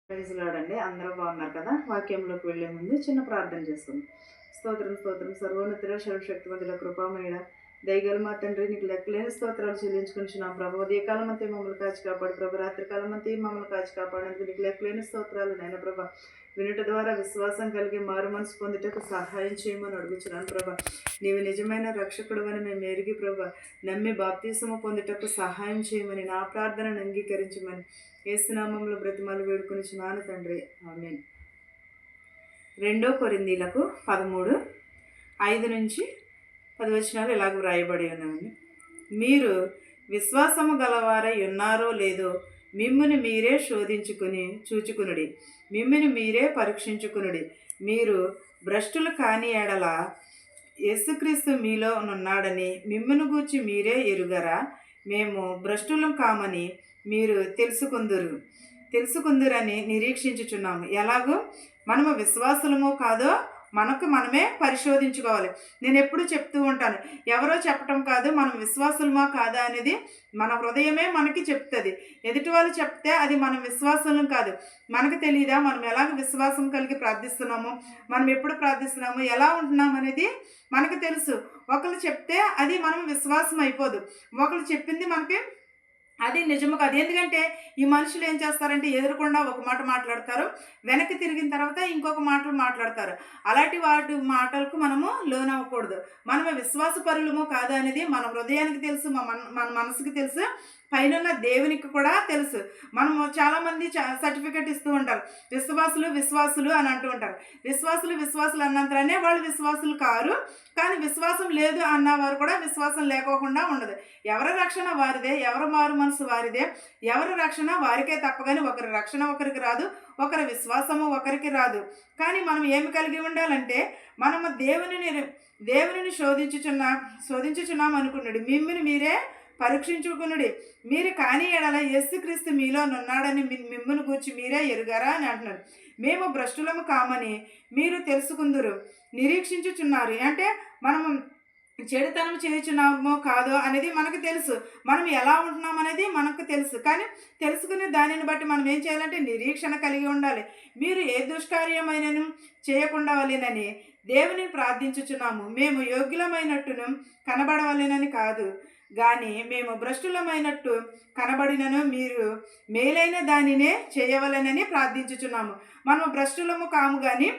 Praise lord అండి. అందరూ బాగున్నారు కదా? వాక్యంలోకి వెళ్ళే ముందు చిన్న ప్రార్థన చేసుకుందాం. స్తోత్రం స్తోత్రం సర్వోన్నతుడ సర్వశక్తిమంతుడ కృపామయుడ దయగల మా తండ్రి, నీకు లెక్కలేని స్తోత్రాలు చెల్లించుకుంటున్నాం ప్రభు. ఉదయకాలం అంతే మమ్మల్ని కాచి కాపాడు ప్రభు, రాత్రికాలం అంతే మమ్మల్ని కాచి కాపాడేందుకు నీకు లెక్కలేని స్తోత్రాలు నాయన ప్రభ. వినుట ద్వారా విశ్వాసం కలిగి మారు మనసు పొందుటకు సహాయం చేయమని అడుగుచున్నాను ప్రభ. నీవు నిజమైన రక్షకుడు అని మేము ఎరిగి ప్రభ, నమ్మి బాప్తీసము పొందుటకు సహాయం చేయమని నా ప్రార్థనను అంగీకరించమని యేసునామంలో బ్రతిమాలు వేడుకొనిచున్నాను తండ్రి, ఆమేన్. 2 కొరింథీలకు 13:5-10 ఇలాగ వ్రాయబడి ఉన్నాయండి. మీరు విశ్వాసము గలవారై ఉన్నారో లేదో మిమ్ముని మీరే శోధించుకుని చూచుకునుడి, మిమ్ముని మీరే పరీక్షించుకునుడి. మీరు భ్రష్టులు కాని ఎడల యేసుక్రీస్తు మీలో ఉన్నాడని మిమ్మును గూర్చి మీరే ఎరుగరా? మేము భ్రష్టులం కామని మీరు తెలుసుకుందురని నిరీక్షించుచున్నాము. ఎలాగో మనము విశ్వాసులమో కాదో మనకు మనమే పరిశోధించుకోవాలి. నేను ఎప్పుడు చెప్తూ ఉంటాను, ఎవరో చెప్పటం కాదు, మనం విశ్వాసులమా కాదా అనేది మన హృదయమే మనకి చెప్తుంది. ఎదుటి వాళ్ళు చెప్తే అది మనం విశ్వాసులం కాదు. మనకు తెలియదా మనం ఎలాగ విశ్వాసం కలిగి ప్రార్థిస్తున్నామో, మనం ఎప్పుడు ప్రార్థిస్తున్నామో, ఎలా ఉంటున్నాం అనేది మనకు తెలుసు. ఒకరు చెప్తే అది మనం విశ్వాసం అయిపోదు. ఒకరు చెప్పింది మనకి అది నిజము కాదు. ఎందుకంటే ఈ మనుషులు ఏం చేస్తారంటే ఎదురకుండా ఒక మాట మాట్లాడతారు, వెనక్కి తిరిగిన తర్వాత ఇంకొక మాటలు మాట్లాడతారు. అలాంటి వాటి మాటలకు మనము లోనవ్వకూడదు. మనము విశ్వాసపరులము కాదు అనేది మన హృదయానికి తెలుసు, మన మనసుకి తెలుసు, పైన దేవునికి కూడా తెలుసు. మనము చాలామంది సర్టిఫికెట్ ఇస్తూ ఉంటారు, విశ్వాసులు అని అంటూ ఉంటారు. విశ్వాసులు అన్నంతనే వాళ్ళు విశ్వాసులు కారు. కానీ విశ్వాసం లేదు అన్నవారు కూడా విశ్వాసం లేకోకుండా ఉండదు. ఎవరి రక్షణ వారిదే, ఎవరి మారు మనసు వారిదే, ఎవరి రక్షణ వారికే తప్పగాని ఒకరి రక్షణ ఒకరికి రాదు, ఒకరి విశ్వాసము ఒకరికి రాదు. కానీ మనం ఏమి కలిగి ఉండాలంటే మనము దేవునిని శోధించుచున్నాం అనుకున్నాడు. మిమ్మల్ని మీరే పరీక్షించుకునుడి. మీరు కాని ఎడల యేసుక్రీస్తు మీలో నున్నాడని మిమ్మును గూర్చి మీరే ఎరుగారా అని అంటున్నారు. మేము భ్రష్టులము కామని మీరు తెలుసుకుందురు నిరీక్షించుచున్నారు. అంటే మనము చెడుతనం చేయుచున్నామో కాదో అనేది మనకు తెలుసు, మనం ఎలా ఉంటున్నాం అనేది మనకు తెలుసు. కానీ తెలుసుకునే దానిని బట్టి మనం ఏం చేయాలంటే నిరీక్షణ కలిగి ఉండాలి. మీరు ఏ దుష్కార్యమైనను చేయకుండా వలెనని దేవుని ప్రార్థించుచున్నాము. మేము యోగ్యులమైనట్టును కనబడవలెనని కాదు, కానీ మేము భ్రష్టులమైనట్టు కనబడినను మీరు మేలైన దానినే చేయవలెనని ప్రార్థించుచున్నాము. మనం భ్రష్టులము కాము కానీ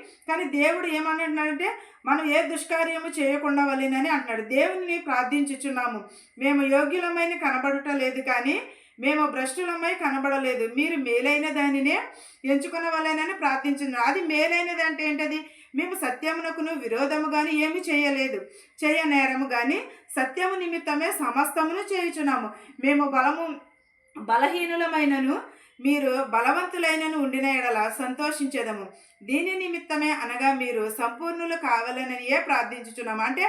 దేవుడు ఏమన్నాడంటే మనం ఏ దుష్కార్యము చేయకుండా వలెనని అంటున్నాడు. దేవుని ప్రార్థించుచున్నాము. మేము యోగ్యులమైన కనబడుట లేదు, కానీ మేము భ్రష్టులమై కనబడలేదు. మీరు మేలైన దానినే ఎంచుకునవలెనని ప్రార్థించున్నాం. అది మేలైనది అంటే ఏంటది? మేము సత్యమునకును విరోధము కానీ ఏమి చేయనేరము కానీ సత్యము నిమిత్తమే సమస్తమును చేయుచున్నాము. మేము బలహీనులమైనను మీరు బలవంతులైనను ఉండిన ఎడల సంతోషించేదము. దీని నిమిత్తమే అనగా మీరు సంపూర్ణులు కావాలని ప్రార్థించుచున్నాము. అంటే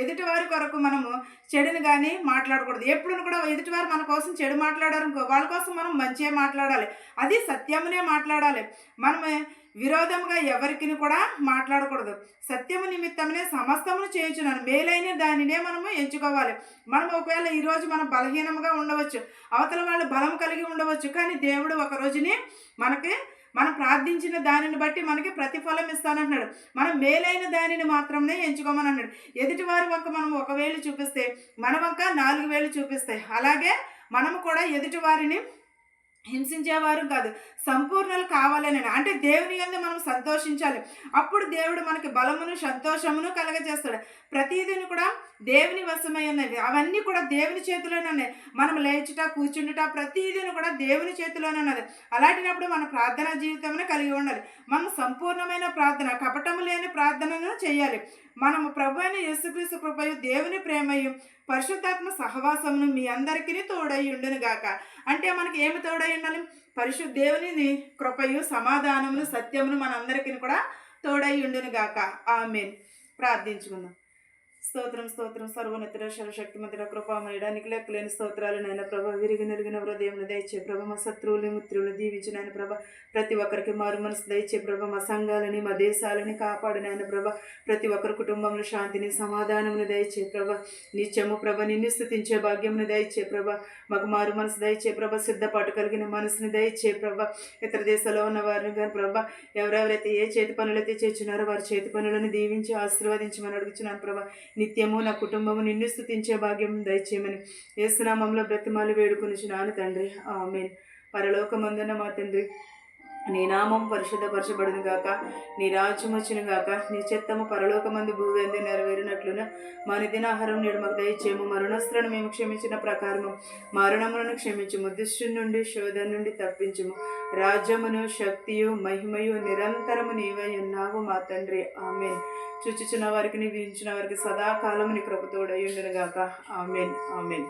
ఎదుటివారి కొరకు మనము చెడుని కానీ మాట్లాడకూడదు. ఎప్పుడు కూడా ఎదుటివారు మన కోసం చెడు మాట్లాడారు, వాళ్ళ కోసం మనం మంచిగా మాట్లాడాలి. అది సత్యమునే మాట్లాడాలి. మనము విరోధముగా ఎవరికి కూడా మాట్లాడకూడదు. సత్యము నిమిత్తమనే సమస్తమును చేయుచున్నాను. మేలైన దానినే మనము ఎంచుకోవాలి. మనం ఒకవేళ ఈరోజు మనం బలహీనంగా ఉండవచ్చు, అవతల వాళ్ళు బలం కలిగి ఉండవచ్చు, కానీ దేవుడు ఒక రోజుని మనం ప్రార్థించిన దానిని బట్టి మనకి ప్రతిఫలం ఇస్తానంటున్నాడు. మనం మేలైన దానిని మాత్రమే ఎంచుకోమని అన్నాడు. ఎదుటివారి వంక మనం 1 వేలు చూపిస్తే మన వంక 4 వేలు చూపిస్తాయి. అలాగే మనము కూడా ఎదుటివారిని హింసించేవారు కాదు, సంపూర్ణలు కావాలని. అంటే దేవుని యందు మనం సంతోషించాలి. అప్పుడు దేవుడు మనకి బలమును సంతోషమును కలగజేస్తాడు. ప్రతిదీని కూడా దేవుని వశమై ఉన్నది. అవన్నీ కూడా దేవుని చేతిలోనే ఉన్నాయి. మనం లేచుట కూర్చుండుట ప్రతిదీని కూడా దేవుని చేతిలోనే ఉన్నది. అలాంటినప్పుడు మన ప్రార్థనా జీవితంలో కలిగి ఉండాలి. మనం సంపూర్ణమైన ప్రార్థన, కపటము లేని ప్రార్థనను చేయాలి. మనము ప్రభు అయిన యేసుక్రీస్తు కృపయు దేవుని ప్రేమయు పరిశుద్ధాత్మ సహవాసమును మీ అందరికీ తోడై ఉండును గాక. అంటే మనకి ఏమి తోడై ఉండాలి? దేవుని కృపయు సమాధానమును సత్యమును మనందరికీ కూడా తోడై ఉండును గాక. ఆమేన్. ప్రార్థించుకుందాం. స్తోత్రం స్తోత్రం సర్వోన్నతుడ సర్వశక్తిమంతుడ కృపామయడానికి లెక్కలేని స్తోత్రాలు నాయన ప్రభ. విరిగి నలిగిన హృదయం దయచే ప్రభ. మా శత్రువులు మిత్రులను దీవించి నాయన ప్రభ. ప్రతి ఒక్కరికి మారు మనసు దయచే ప్రభ. మా సంఘాలని మా దేశాలని కాపాడు నాయన ప్రభ. ప్రతి ఒక్కరి కుటుంబంలో శాంతిని సమాధానమును దయచే ప్రభ. నిత్యము ప్రభ నిన్ను స్తుతించే భాగ్యమును దయచే ప్రభ. మాకు మారు మనసు దయచే ప్రభ. సిద్ధపాటు కలిగిన మనసుని దయచే ప్రభ. ఇతర దేశాల్లో ఉన్న వారిని కానీ ప్రభ, ఎవరెవరైతే ఏ చేతి పనులైతే చేస్తున్నారో వారి చేతి పనులను దీవించి ఆశీర్వదించమని అడుగుచున్నాను ప్రభ. నిత్యము నా కుటుంబము నిన్ను స్తుతించే భాగ్యం దయచేయమని యేసునామములో బ్రతిమాలు వేడుకొనుచున్నాను తండ్రి. ఆమేన్. పరలోకమందున మా తండ్రి, నీ నామం పరిశుద్ధపరచబడును గాక, నీ రాజ్యం వచ్చును గాక, నీ చిత్తము పరలోకమందు భూమి నెరవేరినట్లున మా నిదినాహారం నేడు మాకు దయచేయము. మరణస్తులను మేము క్షమించిన ప్రకారము మరణములను క్షమించుము. దుష్టుని నుండి శోధన నుండి తప్పించుము. రాజ్యమును శక్తియు మహిమయు నిరంతరము నీవై ఉన్నావు మా తండ్రి. ఆమేన్. చూచుచున్న వారికి, నీ వించిన వారికి సదాకాలము నీ కృపతోడై ఉండును గాక. ఆమేన్. ఆమేన్.